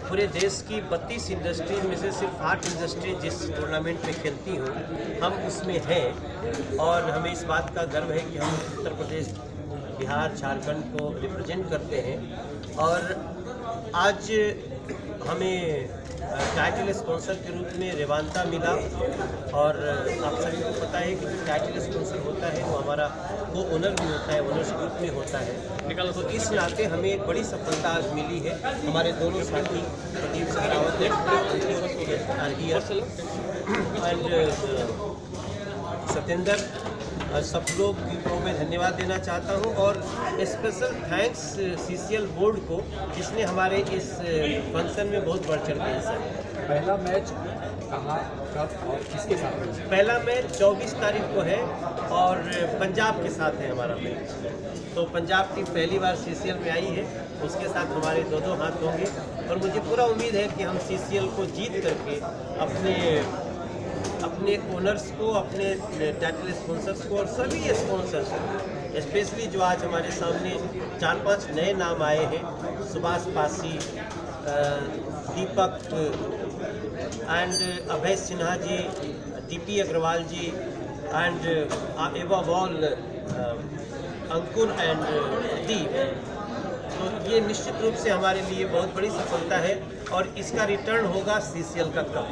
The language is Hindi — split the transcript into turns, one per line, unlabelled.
पूरे देश की 32 इंडस्ट्रीज में से सिर्फ 8 इंडस्ट्री जिस टूर्नामेंट में खेलती हो हम उसमें हैं और हमें इस बात का गर्व है कि हम उत्तर प्रदेश, बिहार, झारखंड को रिप्रेजेंट करते हैं। और आज हमें टाइटल स्पॉन्सर के रूप में रेवांता मिला और आप सभी को पता है कि जो टाइटल स्पॉन्सर होता है वो हमारा वो ओनर भी होता है, ओनर्स ग्रुप में होता है। तो इस नाते हमें एक बड़ी सफलता आज मिली है। हमारे दोनों साथी प्रदीप सहरावत एंड सत्येंद्र, सब लोग को मैं धन्यवाद देना चाहता हूं और स्पेशल थैंक्स सीसीएल बोर्ड को जिसने हमारे इस फंक्शन में बहुत बढ़ चढ़ के हिस्सा लिया।
पहला मैच कहाँ, कब और किसके साथ?
पहला मैच 24 तारीख को है और पंजाब के साथ है हमारा मैच। तो पंजाब टीम पहली बार सीसीएल में आई है, उसके साथ हमारे दो हाथ होंगे और मुझे पूरा उम्मीद है कि हम सीसीएल को जीत करके अपने ओनर्स को, अपने टाइटल स्पॉन्सर्स को और सभी स्पॉन्सर्स को, स्पेशली जो आज हमारे सामने 4-5 नए नाम आए हैं, Subhash Pasi, Deepak and Abhay Sinha ji, TP Agarwal ji and above all Ankur and Deep, तो ये निश्चित रूप से हमारे लिए बहुत बड़ी सफलता है और इसका रिटर्न होगा सीसीएल का कप।